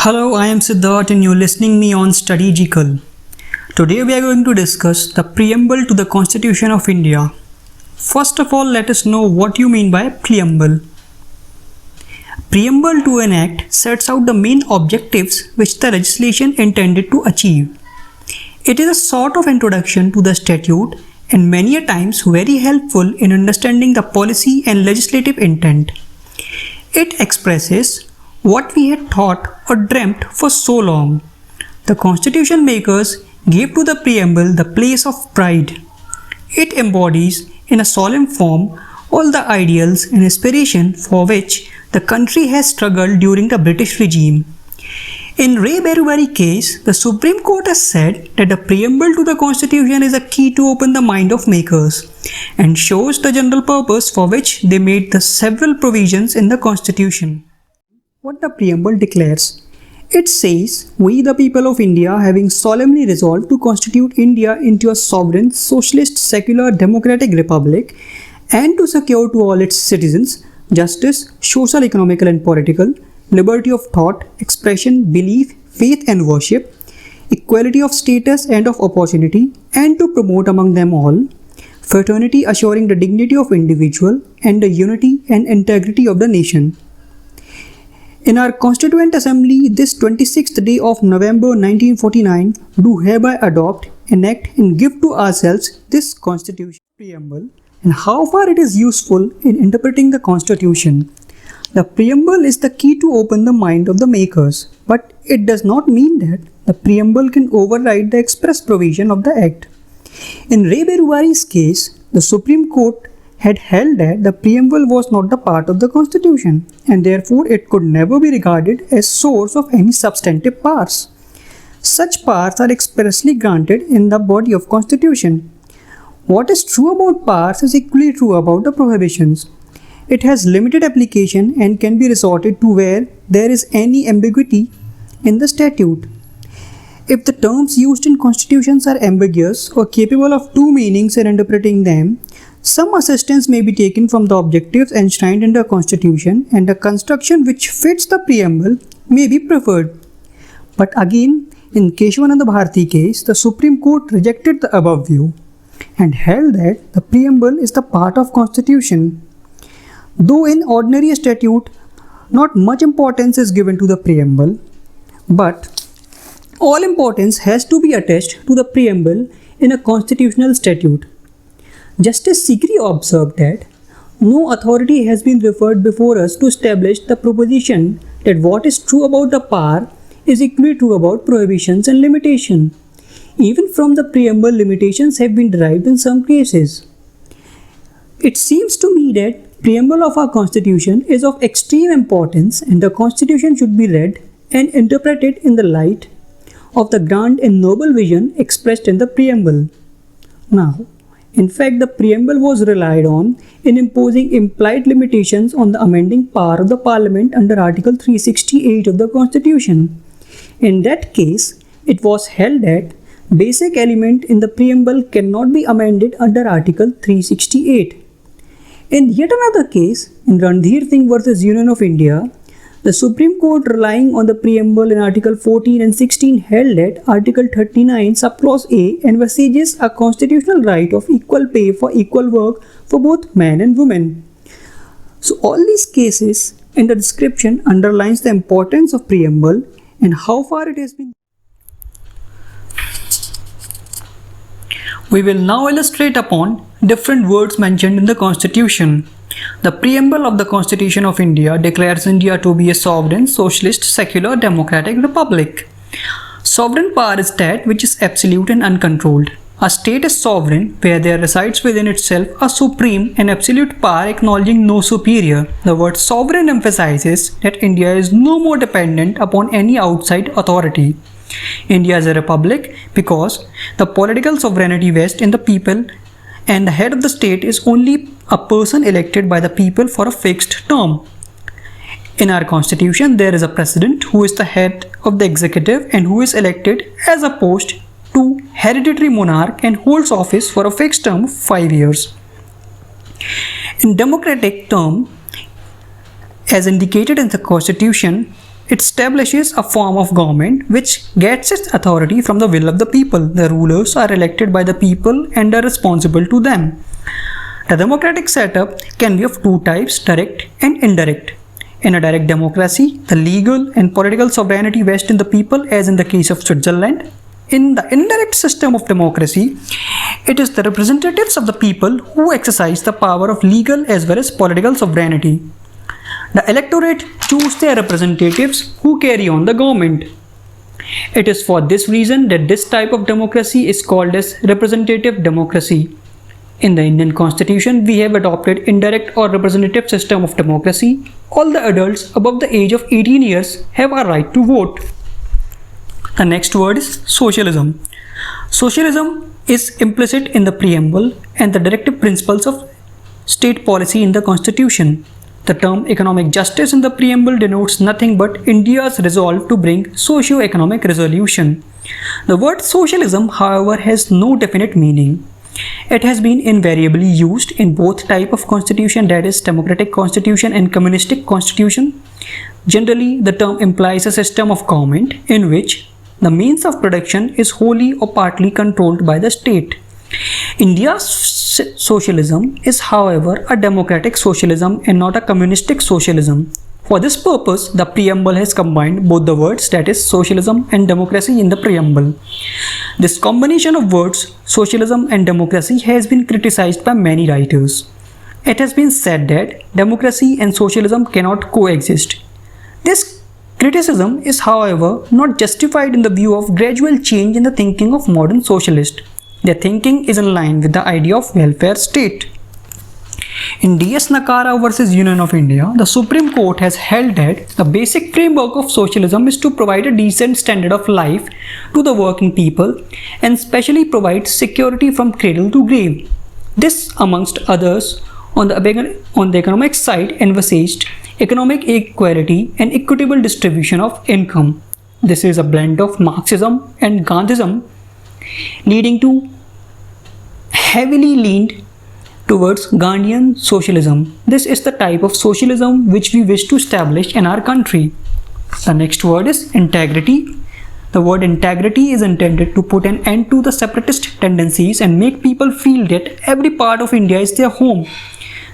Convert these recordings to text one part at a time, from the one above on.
Hello, I am Siddharth and you're listening me on Studygical. Today we are going to discuss the Preamble to the Constitution of India. First of all, let us know what you mean by Preamble. Preamble to an act sets out the main objectives which the legislation intended to achieve. It is a sort of introduction to the statute and many a times very helpful in understanding the policy and legislative intent. It expresses what we had thought or dreamt for so long. The constitution makers gave to the preamble the place of pride. It embodies in a solemn form all the ideals and aspiration for which the country has struggled during the British regime. In Ray Berubari case, the Supreme Court has said that the preamble to the constitution is a key to open the mind of makers and shows the general purpose for which they made the several provisions in the constitution. What the preamble declares? It says, "We the people of India, having solemnly resolved to constitute India into a sovereign, socialist, secular, democratic republic, and to secure to all its citizens justice, social, economical and political, liberty of thought, expression, belief, faith and worship, equality of status and of opportunity, and to promote among them all fraternity, assuring the dignity of individual and the unity and integrity of the nation." In our Constituent Assembly, this 26th day of November 1949, do hereby adopt, enact and give to ourselves this Constitution Preamble and how far it is useful in interpreting the Constitution. The Preamble is the key to open the mind of the makers, but it does not mean that the Preamble can override the express provision of the Act. In Ray Berubari's case, the Supreme Court had held that the preamble was not the part of the constitution and therefore it could never be regarded as source of any substantive powers. Such powers are expressly granted in the body of constitution. What is true about powers is equally true about the prohibitions. It has limited application and can be resorted to where there is any ambiguity in the statute. If the terms used in constitutions are ambiguous or capable of two meanings in interpreting them, some assistance may be taken from the objectives enshrined in the Constitution and a construction which fits the preamble may be preferred. But again, in Keshavananda Bharati case, the Supreme Court rejected the above view and held that the preamble is the part of Constitution. Though in ordinary statute, not much importance is given to the preamble, but all importance has to be attached to the preamble in a constitutional statute. Justice Sikri observed that no authority has been referred before us to establish the proposition that what is true about the power is equally true about prohibitions and limitation. Even from the preamble, limitations have been derived in some cases. It seems to me that preamble of our constitution is of extreme importance and the constitution should be read and interpreted in the light of the grand and noble vision expressed in the preamble. Now, in fact, the preamble was relied on in imposing implied limitations on the amending power of the Parliament under Article 368 of the Constitution. In that case, it was held that basic element in the preamble cannot be amended under Article 368. In yet another case, in Randhir Singh versus Union of India, the Supreme Court, relying on the preamble in Article 14 and 16, held that Article 39 subclause A envisages a constitutional right of equal pay for equal work for both men and women. So all these cases in the description underlines the importance of preamble and how far it has been. We will now illustrate upon different words mentioned in the Constitution. The preamble of the Constitution of India declares India to be a sovereign, socialist, secular, democratic republic. Sovereign power is that which is absolute and uncontrolled. A state is sovereign where there resides within itself a supreme and absolute power acknowledging no superior. The word sovereign emphasizes that India is no more dependent upon any outside authority. India is a republic because the political sovereignty vests in the people and the head of the state is only a person elected by the people for a fixed term. In our constitution, there is a president who is the head of the executive and who is elected as opposed to hereditary monarch and holds office for a fixed term of 5 years. In democratic term, as indicated in the constitution, it establishes a form of government which gets its authority from the will of the people. The rulers are elected by the people and are responsible to them. The democratic setup can be of two types, direct and indirect. In a direct democracy, the legal and political sovereignty vests in the people, as in the case of Switzerland. In the indirect system of democracy, it is the representatives of the people who exercise the power of legal as well as political sovereignty. The electorate choose their representatives who carry on the government. It is for this reason that this type of democracy is called as representative democracy. In the Indian Constitution, we have adopted indirect or representative system of democracy. All the adults above the age of 18 years have a right to vote. The next word is socialism. Socialism is implicit in the preamble and the directive principles of state policy in the Constitution. The term economic justice in the preamble denotes nothing but India's resolve to bring socio-economic resolution. The word socialism, however, has no definite meaning. It has been invariably used in both type of constitution, that is democratic constitution and communistic constitution. Generally, the term implies a system of government in which the means of production is wholly or partly controlled by the state. India's socialism is, however, a democratic socialism and not a communistic socialism. For this purpose, the preamble has combined both the words, that is socialism and democracy, in the preamble. This combination of words, socialism and democracy, has been criticized by many writers. It has been said that democracy and socialism cannot coexist. This criticism is, however, not justified in the view of gradual change in the thinking of modern socialists. Their thinking is in line with the idea of welfare state. In DS Nakara versus Union of India, the Supreme Court has held that the basic framework of socialism is to provide a decent standard of life to the working people and specially provide security from cradle to grave. This, amongst others, on the economic side, envisaged economic equality and equitable distribution of income. This is a blend of Marxism and Gandhism, leading to heavily leaned towards Gandhian socialism. This is the type of socialism which we wish to establish in our country. The next word is integrity. The word integrity is intended to put an end to the separatist tendencies and make people feel that every part of India is their home.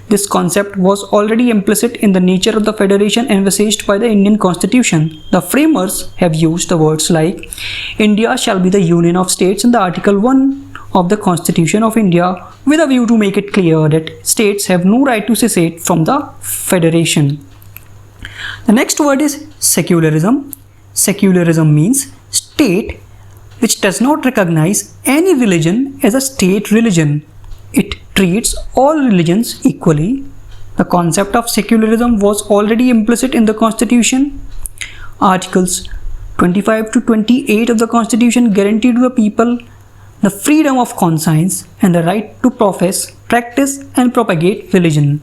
This concept was already implicit in the nature of the federation envisaged by the Indian Constitution. The framers have used the words like India shall be the union of states in the Article 1 of the Constitution of India with a view to make it clear that states have no right to secede from the federation. The next word is secularism. Secularism means state which does not recognize any religion as a state religion. It treats all religions equally. The concept of secularism was already implicit in the Constitution. Articles 25 to 28 of the Constitution guarantee to the people the freedom of conscience and the right to profess, practice and propagate religion.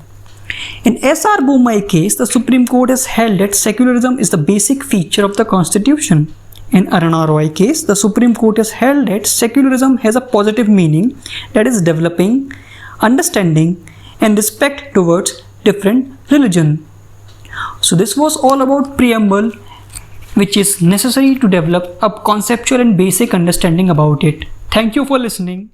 In S.R. Bommai case, the Supreme Court has held that secularism is the basic feature of the Constitution. In Arana Roy case, the Supreme Court has held that secularism has a positive meaning, that is developing, understanding and respect towards different religion. So this was all about preamble, which is necessary to develop a conceptual and basic understanding about it. Thank you for listening.